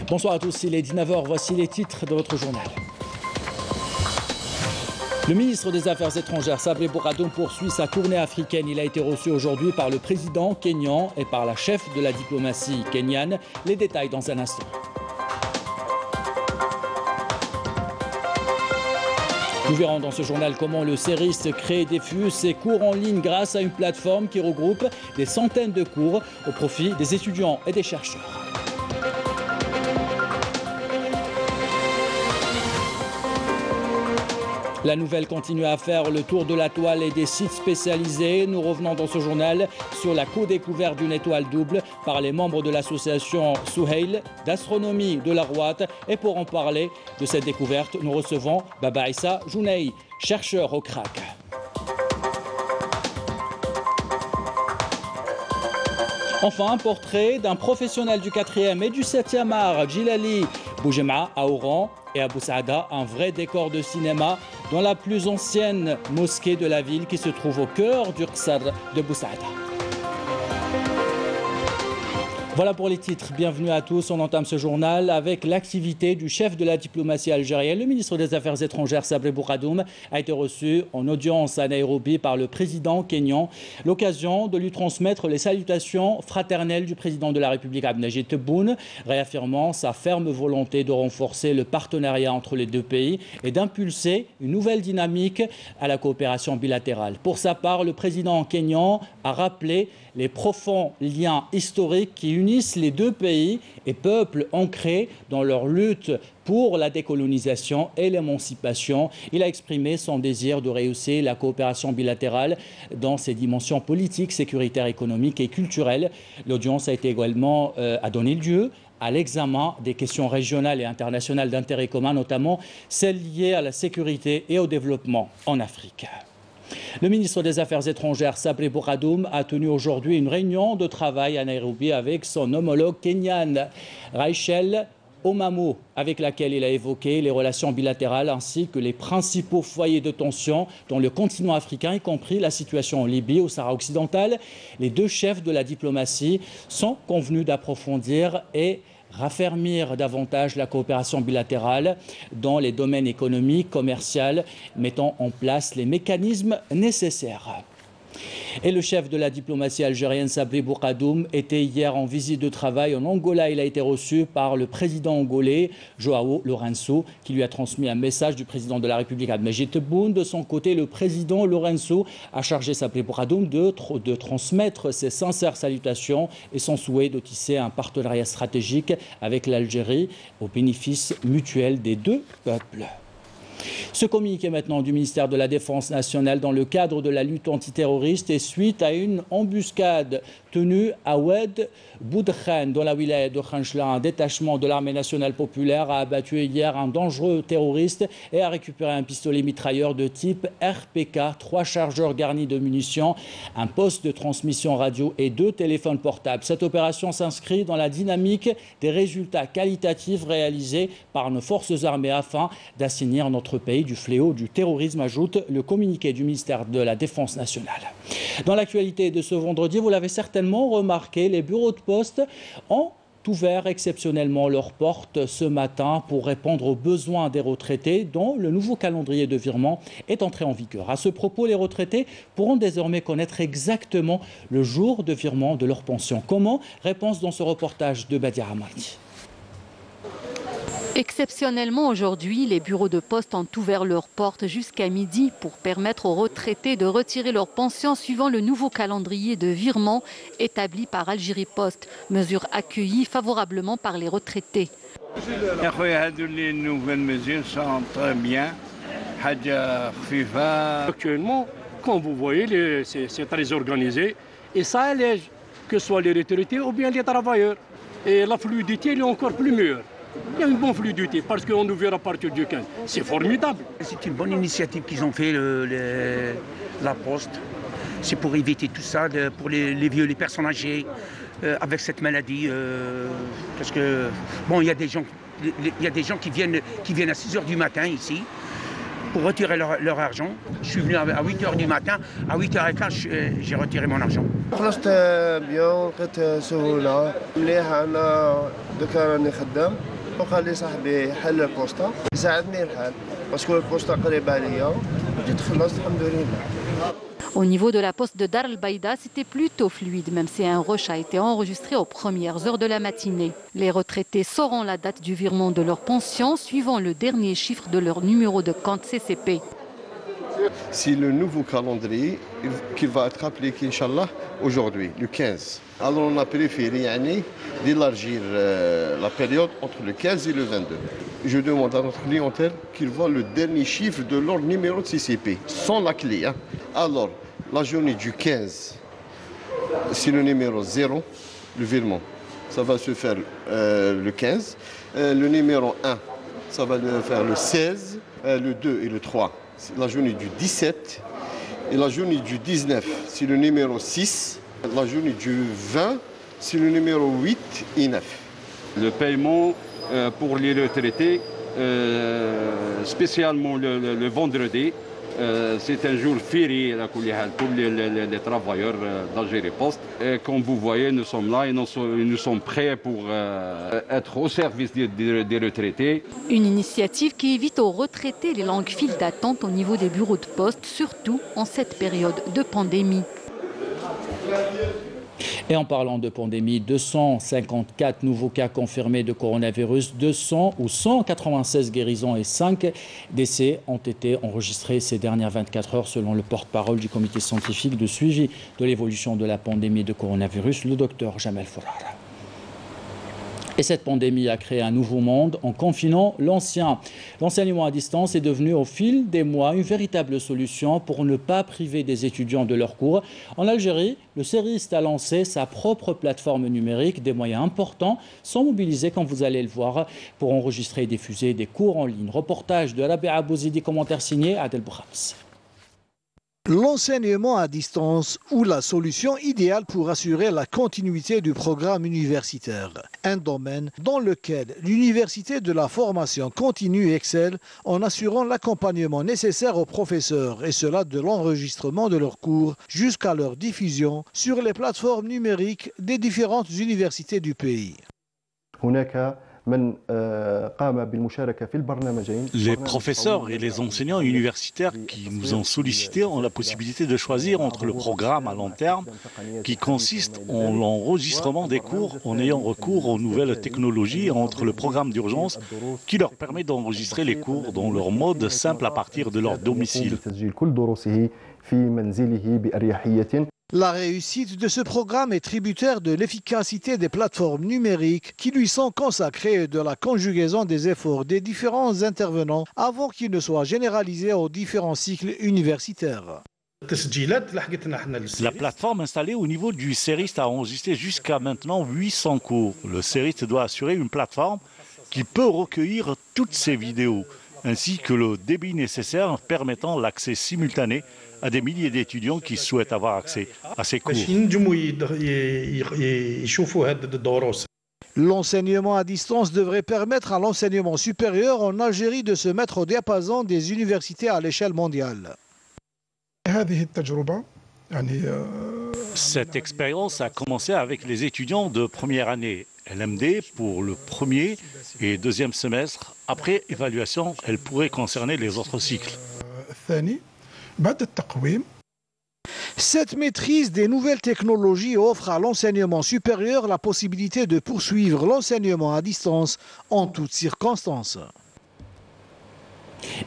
Bonsoir à tous, il est 19h, voici les titres de votre journal. Le ministre des Affaires étrangères, Sabri Bourgadoum, poursuit sa tournée africaine. Il a été reçu aujourd'hui par le président kényan et par la chef de la diplomatie kenyane. Les détails dans un instant. Nous verrons dans ce journal comment le CERIS crée et diffuse ses cours en ligne grâce à une plateforme qui regroupe des centaines de cours au profit des étudiants et des chercheurs. La nouvelle continue à faire le tour de la toile et des sites spécialisés. Nous revenons dans ce journal sur la co-découverte d'une étoile double par les membres de l'association Souheil d'astronomie de la Rouate. Et pour en parler de cette découverte, nous recevons Baba Issa Jouneï, chercheur au CRAC. Enfin, un portrait d'un professionnel du 4e et du 7e art, Djilali Boujema à Oran et à Boussaada, un vrai décor de cinéma dans la plus ancienne mosquée de la ville qui se trouve au cœur du Qsar de Boussaada. Voilà pour les titres. Bienvenue à tous. On entame ce journal avec l'activité du chef de la diplomatie algérienne. Le ministre des Affaires étrangères, Sabri Bourgadoum, a été reçu en audience à Nairobi par le président kényan. L'occasion de lui transmettre les salutations fraternelles du président de la République, Abdelmajid Tebboune, réaffirmant sa ferme volonté de renforcer le partenariat entre les deux pays et d'impulser une nouvelle dynamique à la coopération bilatérale. Pour sa part, le président kényan a rappelé les profonds liens historiques qui unissent les deux pays et peuples ancrés dans leur lutte pour la décolonisation et l'émancipation. Il a exprimé son désir de rehausser la coopération bilatérale dans ses dimensions politiques, sécuritaires, économiques et culturelles. L'audience a été également a donné lieu à l'examen des questions régionales et internationales d'intérêt commun, notamment celles liées à la sécurité et au développement en Afrique. Le ministre des Affaires étrangères, Sabri Bourgadoum, a tenu aujourd'hui une réunion de travail à Nairobi avec son homologue kényane, Rachel Omamo, avec laquelle il a évoqué les relations bilatérales ainsi que les principaux foyers de tension dans le continent africain, y compris la situation en Libye, au Sahara occidental. Les deux chefs de la diplomatie sont convenus d'approfondir et raffermir davantage la coopération bilatérale dans les domaines économiques, commerciaux, mettant en place les mécanismes nécessaires. Et le chef de la diplomatie algérienne, Sabri Bourgadoum, était hier en visite de travail en Angola. Il a été reçu par le président angolais, João Lourenço, qui lui a transmis un message du président de la République, Abdelmajid Tebboune. De son côté, le président Lourenço a chargé Sabri Bourgadoum de transmettre ses sincères salutations et son souhait de tisser un partenariat stratégique avec l'Algérie au bénéfice mutuel des deux peuples. Ce communiqué maintenant du ministère de la Défense nationale dans le cadre de la lutte antiterroriste est suite à une embuscade tenue à Oued Boudkhan, dans la wilaya de Khanchla. Un détachement de l'armée nationale populaire a abattu hier un dangereux terroriste et a récupéré un pistolet mitrailleur de type RPK, 3 chargeurs garnis de munitions, un poste de transmission radio et 2 téléphones portables. Cette opération s'inscrit dans la dynamique des résultats qualitatifs réalisés par nos forces armées afin d'assainir notre pays du fléau du terrorisme, ajoute le communiqué du ministère de la Défense nationale. Dans l'actualité de ce vendredi, vous l'avez certainement remarqué, les bureaux de poste ont ouvert exceptionnellement leurs portes ce matin pour répondre aux besoins des retraités dont le nouveau calendrier de virement est entré en vigueur. À ce propos, les retraités pourront désormais connaître exactement le jour de virement de leur pension. Comment? Réponse dans ce reportage de Badia Amardi. Exceptionnellement aujourd'hui, les bureaux de poste ont ouvert leurs portes jusqu'à midi pour permettre aux retraités de retirer leur pension suivant le nouveau calendrier de virement établi par Algérie Post, mesure accueillie favorablement par les retraités. Les nouvelles mesures sont très bien. Actuellement, comme vous voyez, c'est très organisé et ça allège, que ce soit les retraités ou bien les travailleurs. Et la fluidité est encore plus meilleure. Il y a une bonne fluidité parce qu'on ouvre à partir du 15. C'est formidable. C'est une bonne initiative qu'ils ont fait, la Poste. C'est pour éviter tout ça, pour les vieux, les personnes âgées avec cette maladie. Parce que, bon, il y a des gens qui viennent à 6 h du matin ici pour retirer leur argent. Je suis venu à 8 h du matin, à 8 h 15 j'ai retiré mon argent. خلصت بيان لقيت سهولة مليحة. أنا ذكر راني خدام وقال لي صاحبي حل البوسطه ساعدني الحال باسكو البوسطه قريبه عليا جيت خلصت الحمد لله. Au niveau de la poste de Dar el-Baïda, c'était plutôt fluide, même si un rush a été enregistré aux premières heures de la matinée. Les retraités sauront la date du virement de leur pension suivant le dernier chiffre de leur numéro de compte CCP. C'est le nouveau calendrier qui va être appliqué, Inch'Allah, aujourd'hui, le 15. Alors on a préféré d'élargir la période entre le 15 et le 22. Je demande à notre clientèle qu'ils voient le dernier chiffre de leur numéro de CCP, sans la clé. Alors, la journée du 15, c'est le numéro 0, le virement. Ça va se faire le 15. Le numéro 1, ça va le faire le 16, le 2 et le 3. C'est la journée du 17 et la journée du 19, c'est le numéro 6. La journée du 20, c'est le numéro 8 et 9. Le paiement pour les retraités, spécialement le vendredi, c'est un jour férié pour les travailleurs d'Algérie Post. Et comme vous voyez, nous sommes là et nous sommes prêts pour être au service des retraités. Une initiative qui évite aux retraités les longues files d'attente au niveau des bureaux de poste, surtout en cette période de pandémie. Et en parlant de pandémie, 254 nouveaux cas confirmés de coronavirus, 200 ou 196 guérisons et 5 décès ont été enregistrés ces dernières 24 heures selon le porte-parole du comité scientifique de suivi de l'évolution de la pandémie de coronavirus, le docteur Jamel Fourara. Et cette pandémie a créé un nouveau monde en confinant l'ancien. L'enseignement à distance est devenu au fil des mois une véritable solution pour ne pas priver des étudiants de leurs cours. En Algérie, le CERIST a lancé sa propre plateforme numérique. Des moyens importants sont mobilisés, comme vous allez le voir, pour enregistrer et diffuser des cours en ligne. Reportage de Rabia Bouzidi, commentaire signé Adel Boukhams. L'enseignement à distance ou la solution idéale pour assurer la continuité du programme universitaire. Un domaine dans lequel l'université de la formation continue excelle en assurant l'accompagnement nécessaire aux professeurs et cela de l'enregistrement de leurs cours jusqu'à leur diffusion sur les plateformes numériques des différentes universités du pays. Les professeurs et les enseignants universitaires qui nous ont sollicités ont la possibilité de choisir entre le programme à long terme qui consiste en l'enregistrement des cours en ayant recours aux nouvelles technologies et entre le programme d'urgence qui leur permet d'enregistrer les cours dans leur mode simple à partir de leur domicile. La réussite de ce programme est tributaire de l'efficacité des plateformes numériques qui lui sont consacrées et de la conjugaison des efforts des différents intervenants avant qu'il ne soit généralisé aux différents cycles universitaires. La plateforme installée au niveau du CERIST a enregistré jusqu'à maintenant 800 cours. Le CERIST doit assurer une plateforme qui peut recueillir toutes ces vidéos, ainsi que le débit nécessaire permettant l'accès simultané à des milliers d'étudiants qui souhaitent avoir accès à ces cours. L'enseignement à distance devrait permettre à l'enseignement supérieur en Algérie de se mettre au diapason des universités à l'échelle mondiale. Cette expérience a commencé avec les étudiants de première année LMD pour le premier et deuxième semestre. Après évaluation, elle pourrait concerner les autres cycles. Cette maîtrise des nouvelles technologies offre à l'enseignement supérieur la possibilité de poursuivre l'enseignement à distance en toutes circonstances.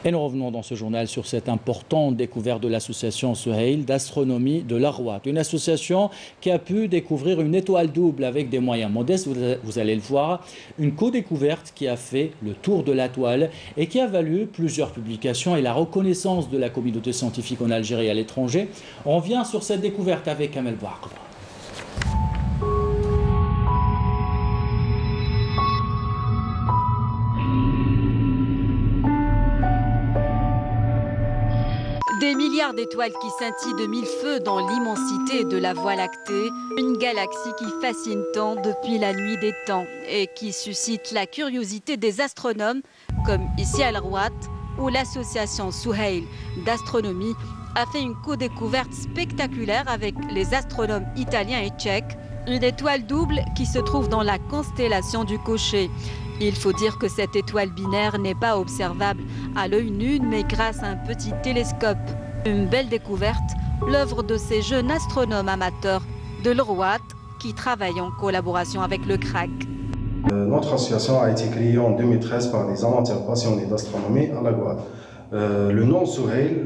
Et nous revenons dans ce journal sur cette importante découverte de l'association Souheil d'astronomie de l'Arwat. Une association qui a pu découvrir une étoile double avec des moyens modestes, vous allez le voir. Une co-découverte qui a fait le tour de la toile et qui a valu plusieurs publications et la reconnaissance de la communauté scientifique en Algérie et à l'étranger. On revient sur cette découverte avec Kamel Bouakba. Des milliards d'étoiles qui scintillent de mille feux dans l'immensité de la Voie lactée, une galaxie qui fascine tant depuis la nuit des temps et qui suscite la curiosité des astronomes, comme ici à l'Arwat, où l'association Souheil d'astronomie a fait une co-découverte spectaculaire avec les astronomes italiens et tchèques, une étoile double qui se trouve dans la constellation du Cocher. Il faut dire que cette étoile binaire n'est pas observable à l'œil nu, mais grâce à un petit télescope. Une belle découverte, l'œuvre de ces jeunes astronomes amateurs de l'Orwat qui travaillent en collaboration avec le CRAG. Notre association a été créée en 2013 par des amateurs passionnés d'astronomie à la Guadeloupe. Le nom Souheil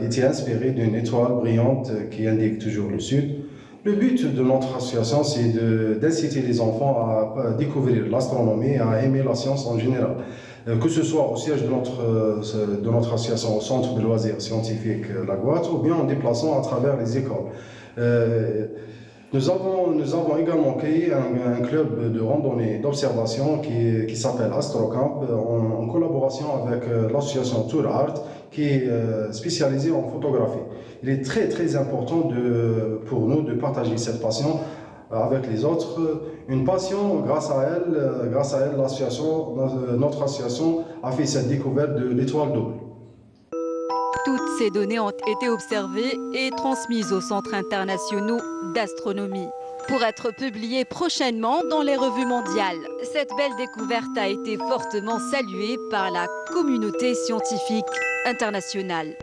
était inspiré d'une étoile brillante qui indique toujours le sud. Le but de notre association, c'est d'inciter les enfants à découvrir l'astronomie et à aimer la science en général. Que ce soit au siège de notre association, au centre de loisirs scientifiques La Guadeloupe, ou bien en déplaçant à travers les écoles. Nous avons également créé un club de randonnée d'observation qui s'appelle AstroCamp en collaboration avec l'association Tour Art qui est spécialisée en photographie. Il est très important pour nous de partager cette passion avec les autres. Une passion, grâce à elle, notre association a fait cette découverte de l'étoile double. Toutes ces données ont été observées et transmises aux centres internationaux d'astronomie pour être publiées prochainement dans les revues mondiales. Cette belle découverte a été fortement saluée par la communauté scientifique internationale.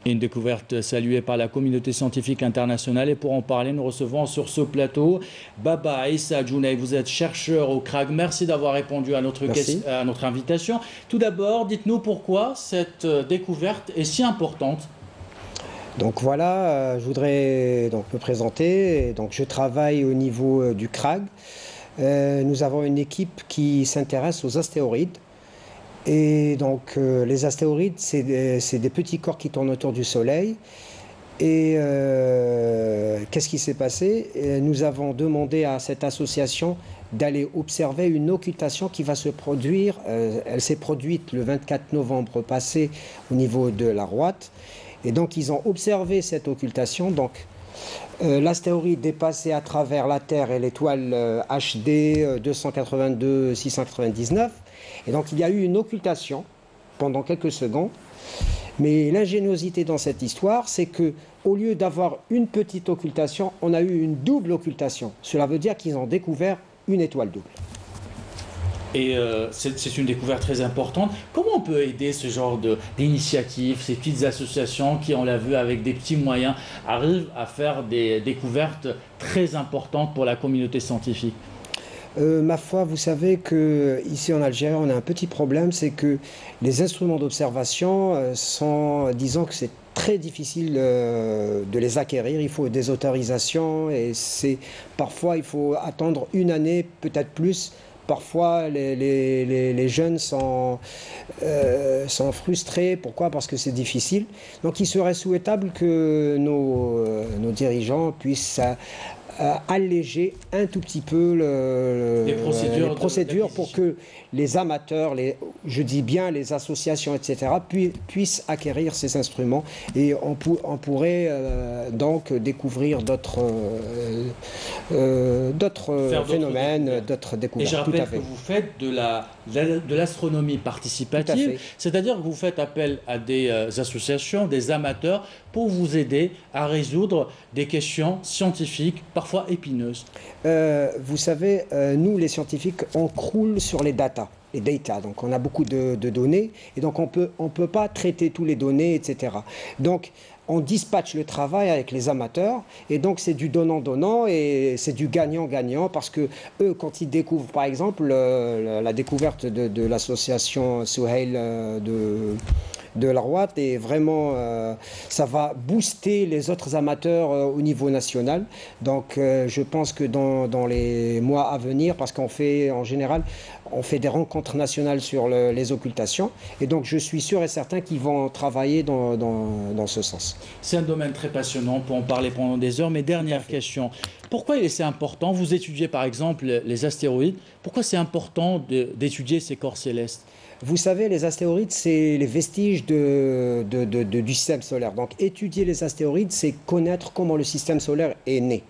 Une découverte saluée par la communauté scientifique internationale. Et pour en parler, nous recevons sur ce plateau Baba Issa Djounay. Vous êtes chercheur au CRAG. Merci d'avoir répondu à notre invitation. Tout d'abord, dites-nous pourquoi cette découverte est si importante. Donc voilà, je voudrais me présenter. Donc, je travaille au niveau du CRAG. Nous avons une équipe qui s'intéresse aux astéroïdes. Et donc, les astéroïdes, c'est des petits corps qui tournent autour du Soleil. Et qu'est-ce qui s'est passé? Nous avons demandé à cette association d'aller observer une occultation qui va se produire. Elle s'est produite le 24 novembre passé au niveau de la Roite. Et donc, ils ont observé cette occultation. Donc, l'astéroïde est passé à travers la Terre et l'étoile HD 282-699. Et donc, il y a eu une occultation pendant quelques secondes. Mais l'ingéniosité dans cette histoire, c'est que au lieu d'avoir une petite occultation, on a eu une double occultation. Cela veut dire qu'ils ont découvert une étoile double. Et c'est une découverte très importante. Comment on peut aider ce genre d'initiatives, ces petites associations qui, on l'a vu, avec des petits moyens, arrivent à faire des découvertes très importantes pour la communauté scientifique? Ma foi, vous savez qu'ici en Algérie, on a un petit problème, c'est que les instruments d'observation sont, disons que c'est très difficile de les acquérir. Il faut des autorisations et parfois il faut attendre une année, peut-être plus. Parfois, les jeunes sont frustrés. Pourquoi? Parce que c'est difficile. Donc, il serait souhaitable que nos dirigeants puissent alléger un tout petit peu les procédures pour que les amateurs, je dis bien les associations, etc., puissent acquérir ces instruments et on pourrait donc découvrir d'autres phénomènes, d'autres découvertes. Et je rappelle que vous faites de l'astronomie participative, c'est-à-dire que vous faites appel à des associations, des amateurs, pour vous aider à résoudre des questions scientifiques, parfois épineuses. Vous savez, nous les scientifiques, on croule sur les data. Donc on a beaucoup de données et donc on peut pas traiter toutes les données, etc. Donc on dispatche le travail avec les amateurs et donc c'est du donnant-donnant et c'est du gagnant-gagnant parce que eux, quand ils découvrent par exemple la découverte de l'association Souheil de la Roite et vraiment ça va booster les autres amateurs au niveau national. Donc je pense que dans les mois à venir, parce qu'on fait en général on fait des rencontres nationales sur les occultations et donc je suis sûr et certain qu'ils vont travailler dans ce sens. C'est un domaine très passionnant, on peut en parler pendant des heures, mais dernière question, pourquoi il est important, vous étudiez par exemple les astéroïdes, pourquoi c'est important d'étudier ces corps célestes? Vous savez, les astéroïdes, c'est les vestiges du système solaire. Donc étudier les astéroïdes, c'est connaître comment le système solaire est né.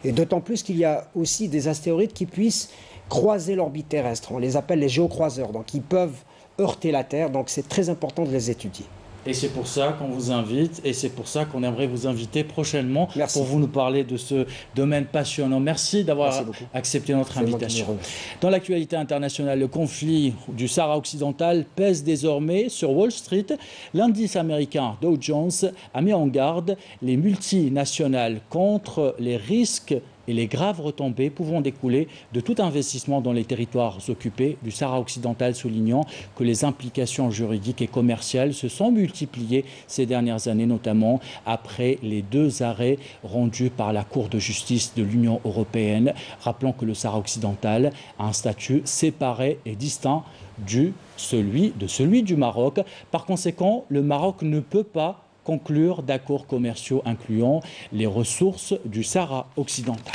Et d'autant plus qu'il y a aussi des astéroïdes qui puissent croiser l'orbite terrestre. On les appelle les géocroiseurs. Donc ils peuvent heurter la Terre. Donc c'est très important de les étudier. Et c'est pour ça qu'on vous invite et c'est pour ça qu'on aimerait vous inviter prochainement Merci. pour vous nous parler de ce domaine passionnant. Merci d'avoir accepté notre invitation. Dans l'actualité internationale, le conflit du Sahara occidental pèse désormais sur Wall Street. L'indice américain Dow Jones a mis en garde les multinationales contre les risques et les graves retombées pouvant découler de tout investissement dans les territoires occupés du Sahara occidental, soulignant que les implications juridiques et commerciales se sont multipliées ces dernières années, notamment après les 2 arrêts rendus par la Cour de justice de l'Union européenne, rappelant que le Sahara occidental a un statut séparé et distinct de celui du Maroc. Par conséquent, le Maroc ne peut pas conclure d'accords commerciaux incluant les ressources du Sahara occidental.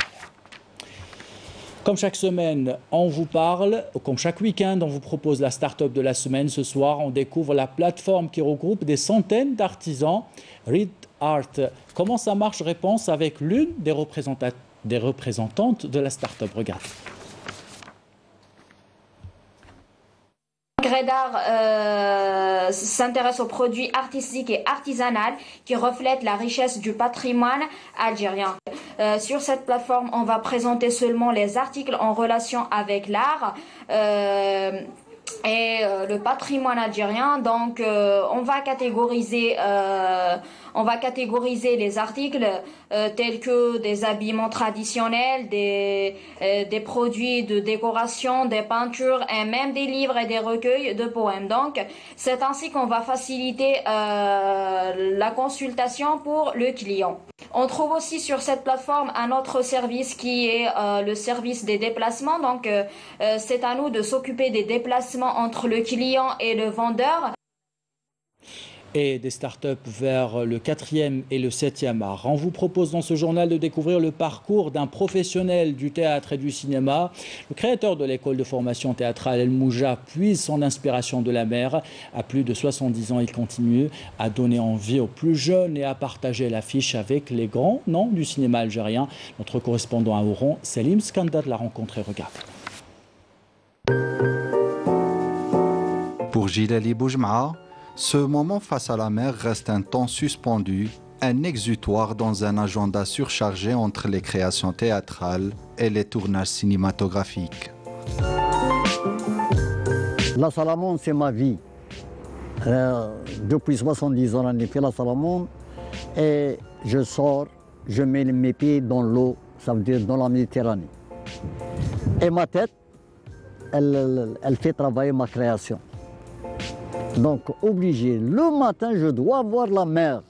Comme chaque semaine, on vous parle, comme chaque week-end, on vous propose la start-up de la semaine. Ce soir, on découvre la plateforme qui regroupe des centaines d'artisans, Read Art. Comment ça marche? Réponse avec l'une des représentantes de la start-up. Regarde. Redart s'intéresse aux produits artistiques et artisanaux qui reflètent la richesse du patrimoine algérien. Sur cette plateforme, on va présenter seulement les articles en relation avec l'art et le patrimoine algérien. Donc, on va catégoriser les articles tels que des habillements traditionnels, des produits de décoration, des peintures et même des livres et des recueils de poèmes. Donc, c'est ainsi qu'on va faciliter la consultation pour le client. On trouve aussi sur cette plateforme un autre service qui est le service des déplacements. Donc, c'est à nous de s'occuper des déplacements entre le client et le vendeur. Et des startups vers le 4e et le 7e art. On vous propose dans ce journal de découvrir le parcours d'un professionnel du théâtre et du cinéma. Le créateur de l'école de formation théâtrale El Mouja puise son inspiration de la mer. À plus de 70 ans, il continue à donner envie aux plus jeunes et à partager l'affiche avec les grands noms du cinéma algérien. Notre correspondant à Oran, Selim Skandar, l'a rencontré. Regarde. Pour Djilali Boujmaa, ce moment face à la mer reste un temps suspendu, un exutoire dans un agenda surchargé entre les créations théâtrales et les tournages cinématographiques. La Salamone, c'est ma vie. Depuis 70 ans, j'ai fait la Salamone et je sors, je mets mes pieds dans l'eau, ça veut dire dans la Méditerranée. Et ma tête, elle fait travailler ma création. Donc, obligé, le matin, je dois voir la mer.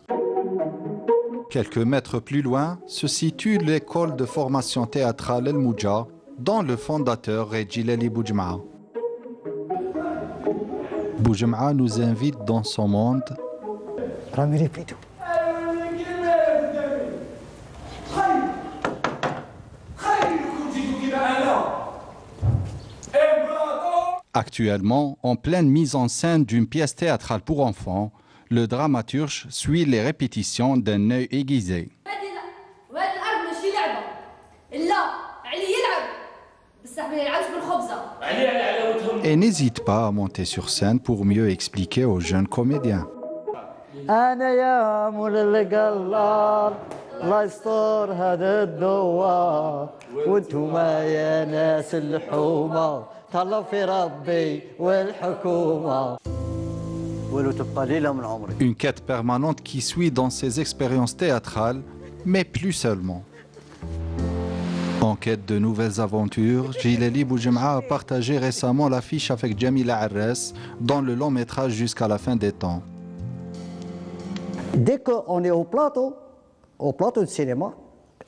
Quelques mètres plus loin se situe l'école de formation théâtrale El Mouja, dont le fondateur est Djilali Boujmaa. Boujmaa nous invite dans son monde. Actuellement, en pleine mise en scène d'une pièce théâtrale pour enfants, le dramaturge suit les répétitions d'un œil aiguisé. Et n'hésite pas à monter sur scène pour mieux expliquer aux jeunes comédiens. Une quête permanente qui suit dans ses expériences théâtrales, mais plus seulement. En quête de nouvelles aventures, Djilali Boujmaa a partagé récemment l'affiche avec Jamila Arres dans le long métrage Jusqu'à la fin des temps. Dès qu'on est au plateau de cinéma,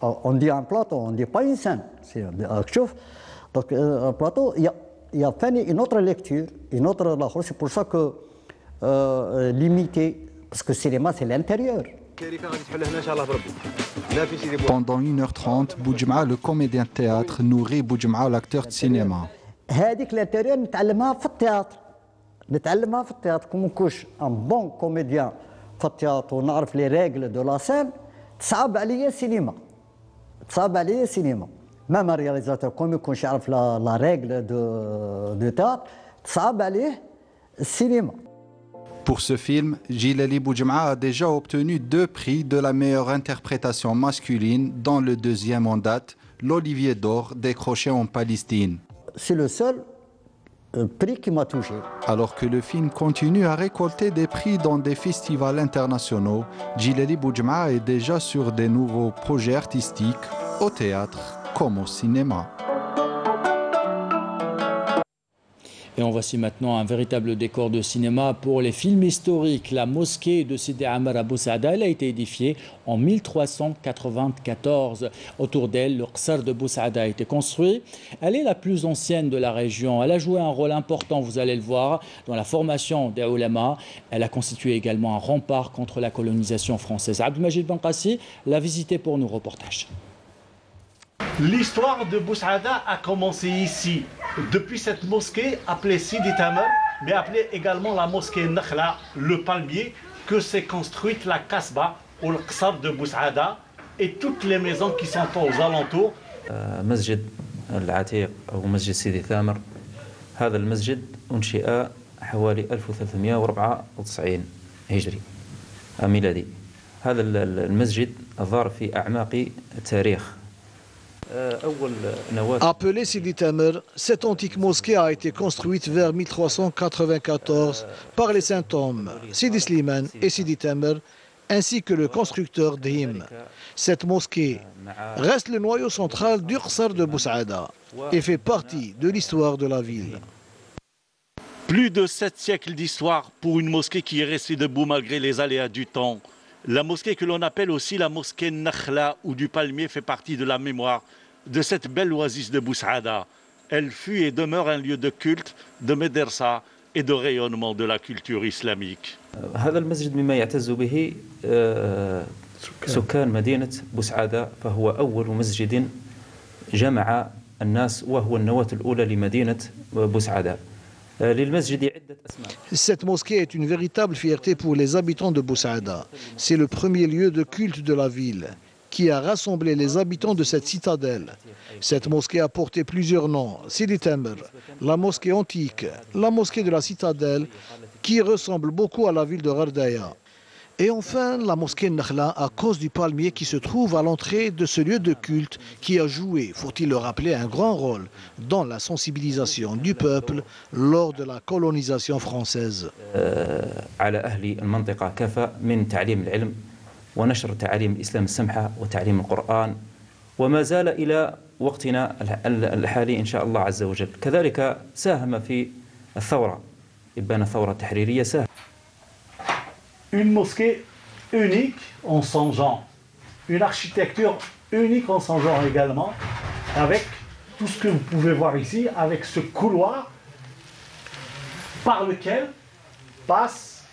on dit un plateau, on ne dit pas une scène. Donc, un plateau, il y a fait une autre lecture, une autre. C'est pour ça que limité, parce que le cinéma, c'est l'intérieur. Pendant 1h30, Boujmaa, le comédien de théâtre, nourrit Boujmaa, l'acteur de cinéma. هذيك l'intérieur نتعلمها في التياتر. نتعلمها في التياتر كون نكونش ان بون كوميديان في التياتر ونعرف لي ريغل دو لا سين تصعب عليا السينما. تصعب عليا السينما. مام رياليزاتور كون ما يكونش يعرف لا ريغل دو تياتر تصعب عليه السينما. Pour ce film, Djilali Boudjem'a a déjà obtenu 2 prix de la meilleure interprétation masculine dans le 2e en date, l'Olivier d'Or décroché en Palestine. C'est le seul prix qui m'a touché. Alors que le film continue à récolter des prix dans des festivals internationaux, Djilali Boudjem'a est déjà sur des nouveaux projets artistiques, au théâtre comme au cinéma. Et on voici maintenant un véritable décor de cinéma pour les films historiques. La mosquée de Sidi Amr à Bou Saada, elle a été édifiée en 1394. Autour d'elle, le Qsar de Bou Saada a été construit. Elle est la plus ancienne de la région. Elle a joué un rôle important, vous allez le voir, dans la formation des ulama. Elle a constitué également un rempart contre la colonisation française. Abdelmajid Benkassi l'a visité pour nos reportages. L'histoire de Bou Saada a commencé ici, depuis cette mosquée appelée Sidi Tamer, mais appelée également la mosquée Nakhla, le palmier, que s'est construite la Kasba ou le Qsar de Bou Saada et toutes les maisons qui sont aux alentours. مسجد العتيق أو مسجد سيدي ثامر هذا المسجد أنشئ حوالي 1394 هجري ميلادي. هذا المسجد ظهر في أعماق التاريخ. Appelée Sidi Tamer, cette antique mosquée a été construite vers 1394 par les saints hommes Sidi Slimane et Sidi Tamer, ainsi que le constructeur Dhim. Cette mosquée reste le noyau central du Qsar de Bou Saada et fait partie de l'histoire de la ville. Plus de 7 siècles d'histoire pour une mosquée qui est restée debout malgré les aléas du temps. La mosquée que l'on appelle aussi la mosquée Nakhla ou du palmier fait partie de la mémoire de cette belle oasis de Bou Saada. Elle fut et demeure un lieu de culte, de médersa et de rayonnement de la culture islamique. هذا المسجد مما يعتز به سكان مدينة بو سعادة فهو أول مسجد جمع الناس وهو النواة الأولى لمدينة بو سعادة. Cette mosquée est une véritable fierté pour les habitants de Bou Saada. C'est le premier lieu de culte de la ville qui a rassemblé les habitants de cette citadelle. Cette mosquée a porté plusieurs noms. Sidi Tamer, la mosquée antique, la mosquée de la citadelle qui ressemble beaucoup à la ville de Ghardaya. Et enfin, la mosquée Nakhla à cause du palmier qui se trouve à l'entrée de ce lieu de culte qui a joué, faut-il le rappeler, un grand rôle dans la sensibilisation du peuple lors de la colonisation française. على أهل المنطقة كافة من تعليم العلم ونشر تعاليم الإسلام السمحة وتعليم القرآن وما زال إلى وقتنا الحالي إن شاء الله عز وجل. كذلك ساهم في الثورة إبان الثورة التحريرية ساهم. Une mosquée unique en son genre, une architecture unique en son genre également, avec tout ce que vous pouvez voir ici, avec ce couloir par lequel passent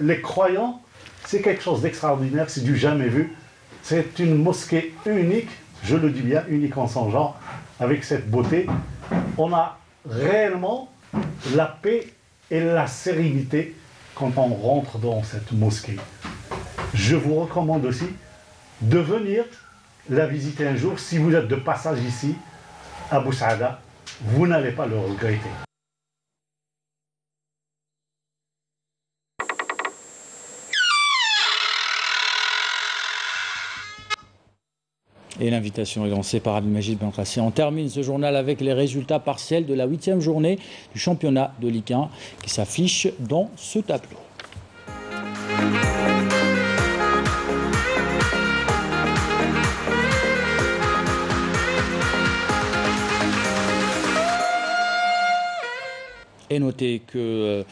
les croyants. C'est quelque chose d'extraordinaire, c'est du jamais vu. C'est une mosquée unique, je le dis bien, unique en son genre, avec cette beauté. On a réellement la paix et la sérénité quand on rentre dans cette mosquée. Je vous recommande aussi de venir la visiter un jour. Si vous êtes de passage ici, à Bou Saada, vous n'allez pas le regretter. Et l'invitation est lancée par Abdelmajid Benkassi. On termine ce journal avec les résultats partiels de la 8e journée du championnat de Ligue 1 qui s'affiche dans ce tableau. Et notez que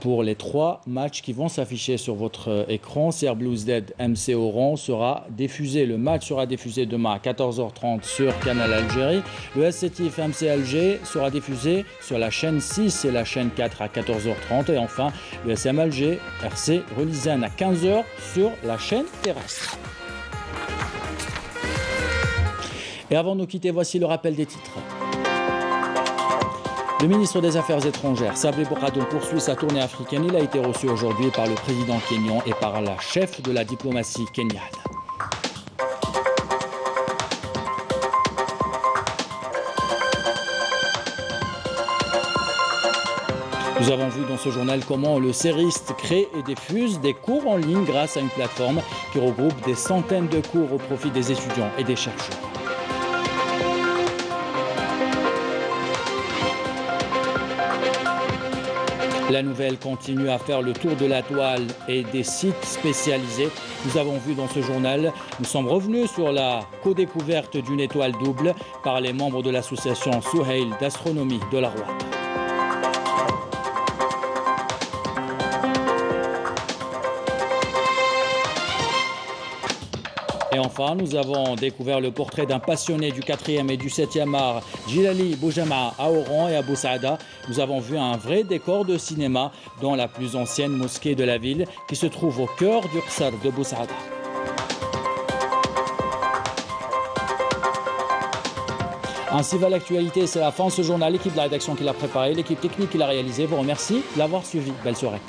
pour les 3 matchs qui vont s'afficher sur votre écran, CR Belouizdad MC Oran sera diffusé. Le match sera diffusé demain à 14h30 sur Canal Algérie. Le S Sétif MC Alger sera diffusé sur la chaîne 6 et la chaîne 4 à 14h30. Et enfin, le SM Alger RC Relizane à 15h sur la chaîne terrestre. Et avant de nous quitter, voici le rappel des titres. Le ministre des Affaires étrangères, Sabri Bouradoum, poursuit sa tournée africaine. Il a été reçu aujourd'hui par le président kényan et par la chef de la diplomatie kenyane. Nous avons vu dans ce journal comment le CERIST crée et diffuse des cours en ligne grâce à une plateforme qui regroupe des centaines de cours au profit des étudiants et des chercheurs. La nouvelle continue à faire le tour de la toile et des sites spécialisés. Nous avons vu dans ce journal, nous sommes revenus sur la co-découverte d'une étoile double par les membres de l'association Souheil d'astronomie de la Roide. Et enfin, nous avons découvert le portrait d'un passionné du 4e et du 7e art, Djilali Boujama à Oran et à Boussaada. Nous avons vu un vrai décor de cinéma dans la plus ancienne mosquée de la ville qui se trouve au cœur du Qsar de Boussaada. Ainsi va l'actualité, c'est la fin de ce journal. L'équipe de la rédaction qui l'a préparé, l'équipe technique qui l'a réalisé vous remercie de l'avoir suivi. Belle soirée.